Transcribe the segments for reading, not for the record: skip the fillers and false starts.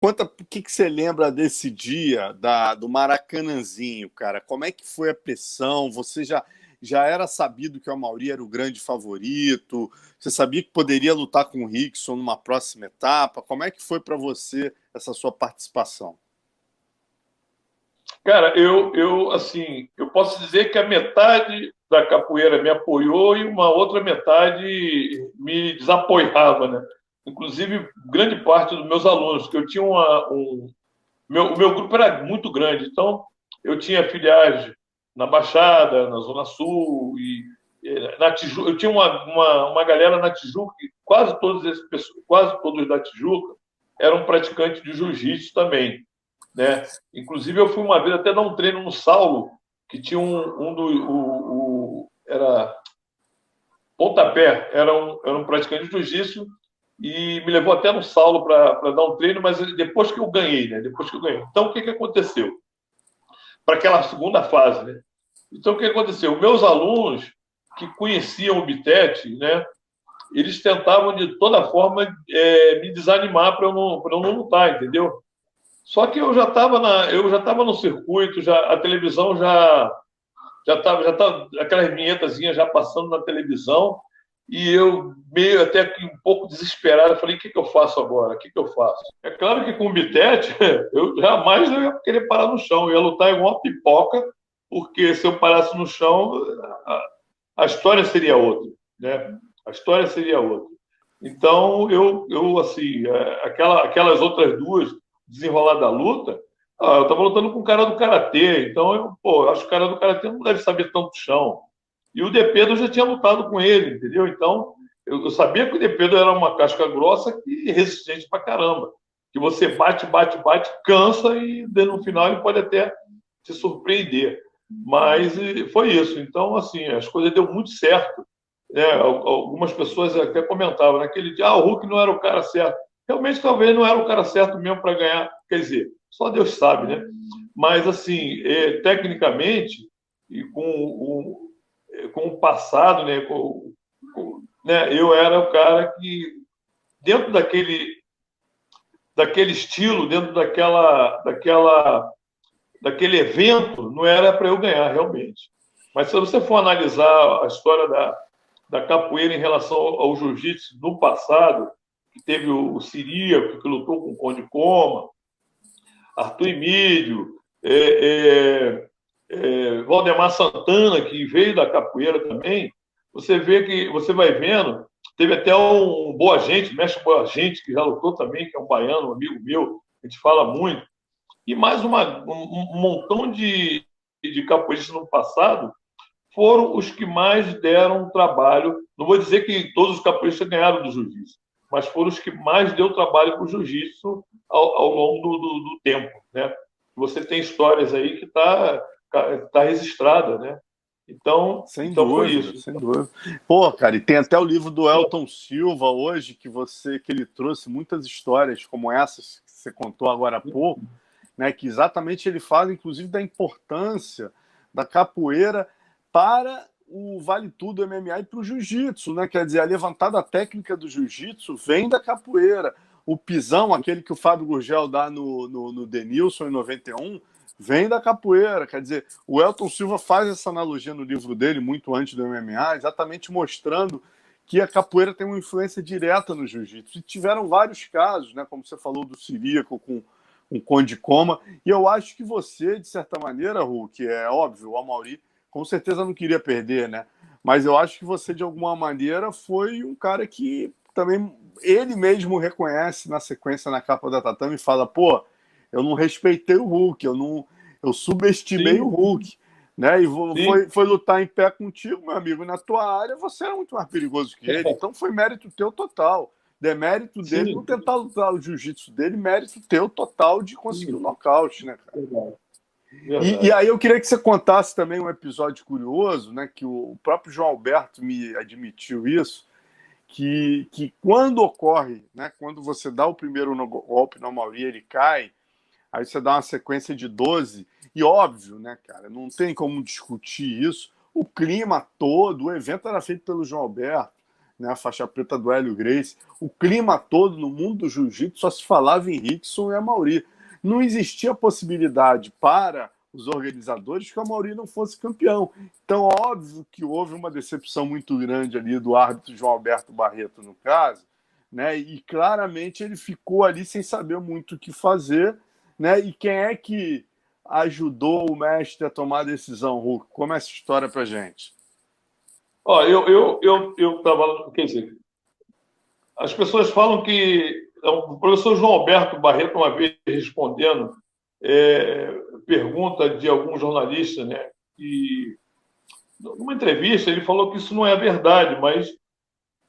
Conta o que você lembra desse dia do Maracanãzinho, cara. Como é que foi a pressão? Você já era sabido que o Amaury era o grande favorito? Você sabia que poderia lutar com o Rickson numa próxima etapa? Como é que foi para você essa sua participação? Cara, assim, eu posso dizer que a metade da capoeira me apoiou e uma outra metade me desapoiava, né? Inclusive, grande parte dos meus alunos, que eu tinha o meu grupo era muito grande, então eu tinha filiais na Baixada, na Zona Sul e na Tijuca. Eu tinha uma galera na Tijuca, e quase todos da Tijuca eram praticantes de jiu-jitsu também, né? Inclusive, eu fui uma vez até dar um treino no Saulo, que tinha um do. Era Pontapé, era um praticante de jiu-jitsu, e me levou até no Saulo para dar um treino, mas depois que eu ganhei, né? Depois que eu ganhei. Então, o que aconteceu? Para aquela segunda fase, né? Então, o que aconteceu? Meus alunos que conheciam o Bitete, né? Eles tentavam de toda forma me desanimar para eu não lutar, entendeu? Só que eu já estava no circuito, já a televisão já tava aquelas vinhetazinhas já passando na televisão, e eu meio até que um pouco desesperado, falei, o que eu faço agora? O que eu faço? É claro que com o Bitete, eu jamais eu ia querer parar no chão, eu ia lutar igual uma pipoca, porque se eu parasse no chão, a, a história seria outra, né? A história seria outra. Então, eu assim, aquelas outras duas desenrolar da luta, eu estava lutando com o cara do Karatê, então eu acho que o cara do Karatê não deve saber tanto chão. E o Depedo eu já tinha lutado com ele, entendeu? Então, eu sabia que o Depedo era uma casca grossa e resistente pra caramba. Que você bate, bate, bate, cansa e no final ele pode até se surpreender. Mas foi isso. Então, assim, as coisas deu muito certo, né? Algumas pessoas até comentavam naquele dia, o Hulk não era o cara certo. Realmente, talvez não era o cara certo mesmo para ganhar. Quer dizer, só Deus sabe, né? Mas, assim, tecnicamente, e com o passado, né, né, eu era o cara que, dentro daquele estilo, dentro daquele evento, não era para eu ganhar, realmente. Mas se você for analisar a história da capoeira em relação ao jiu-jitsu no passado, que teve o Ciríaco, que lutou com o Conde Coma, Arthur Emílio, Valdemar Santana, que veio da capoeira também, você vai vendo, teve até um Boa Gente, mestre Boa Gente, que já lutou também, que é um baiano, um amigo meu, a gente fala muito, e mais um montão de capoeiristas no passado foram os que mais deram trabalho. Não vou dizer que todos os capoeiristas ganharam do jiu-jitsu, mas foram os que mais deu trabalho para o jiu-jitsu ao longo do tempo, né? Você tem histórias aí que tá registrada, né? Sem Então foi dúvida, isso. sem dúvida. Pô, cara, e tem até o livro do Elton Silva hoje que ele trouxe muitas histórias como essas que você contou agora há pouco, né? Que exatamente ele fala, inclusive, da importância da capoeira para o vale tudo MMA e para o jiu-jitsu, né? Quer dizer, a levantada técnica do jiu-jitsu vem da capoeira. O pisão, aquele que o Fábio Gurgel dá no Denilson em 91, vem da capoeira. Quer dizer, o Elton Silva faz essa analogia no livro dele, muito antes do MMA, exatamente mostrando que a capoeira tem uma influência direta no jiu-jitsu. E tiveram vários casos, né? Como você falou do Ciríaco com um Conde Coma. E eu acho que você, de certa maneira, Hulk, é óbvio, o Amaury com certeza não queria perder, né? Mas eu acho que você, de alguma maneira, foi um cara que também ele mesmo reconhece na sequência na capa da Tatame e fala, pô, eu não respeitei o Hulk, eu subestimei o Sim, Hulk, né? E sim, foi lutar em pé contigo, meu amigo, na tua área você era muito mais perigoso que ele, então foi mérito teu total. Demérito dele não sim, tentar lutar o jiu-jitsu dele, mérito teu total de conseguir o sim, nocaute, né, cara? verdade, E verdade. aí eu queria que você contasse também um episódio curioso, né, que o próprio João Alberto me admitiu isso, que quando ocorre, né, quando você dá o primeiro golpe no Amaury, ele cai, aí você dá uma sequência de 12, e óbvio, né, cara, não tem como discutir isso, o clima todo, o evento era feito pelo João Alberto, né, a faixa preta do Hélio Gracie. O clima todo no mundo do jiu-jitsu só se falava em Rickson e Amaury. Não existia possibilidade para os organizadores que o Amaury não fosse campeão. Então, óbvio que houve uma decepção muito grande ali do árbitro João Alberto Barreto, no caso, né, e claramente ele ficou ali sem saber muito o que fazer, né, e quem é que ajudou o mestre a tomar a decisão, Hulk? Como é essa história pra gente? Ó, eu tava, quer dizer, as pessoas falam que o professor João Alberto Barreto, uma vez respondendo pergunta de algum jornalista, né, e numa entrevista ele falou que isso não é verdade, mas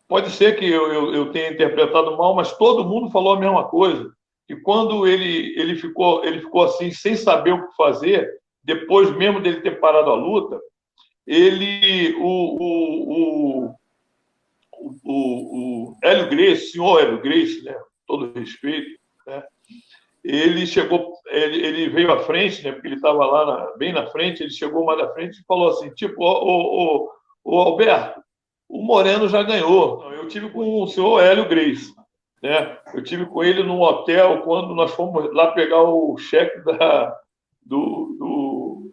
pode ser que eu tenha interpretado mal, mas todo mundo falou a mesma coisa. E quando ele ficou assim, sem saber o que fazer, depois mesmo dele ter parado a luta, ele, o Hélio Gracie, o senhor Hélio Gracie, né, com todo respeito, né, ele chegou, ele veio à frente, né, porque ele estava lá bem na frente, ele chegou mais à frente e falou assim, tipo, ô Alberto, o Moreno já ganhou. Eu tive com o senhor Hélio Gracie, né? Eu tive com ele num hotel quando nós fomos lá pegar o cheque do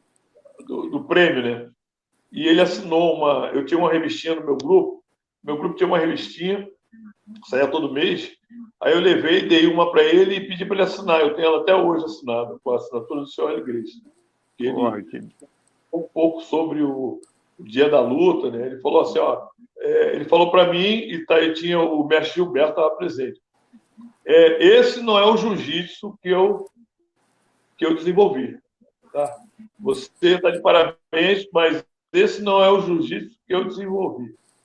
prêmio, né? E ele assinou uma. Eu tinha uma revistinha no meu grupo tinha uma revistinha, saía todo mês. Aí eu levei, dei uma para ele e pedi para ele assinar. Eu tenho ela até hoje assinada, com a assinatura do senhor Hélio Gracie. Ele um pouco sobre o dia da luta, né? Ele falou assim, ó, ele falou para mim e tinha o mestre Gilberto estava presente. Esse não é o jiu-jitsu que eu desenvolvi, tá? Você está de parabéns, mas esse não é o jiu-jitsu que eu desenvolvi.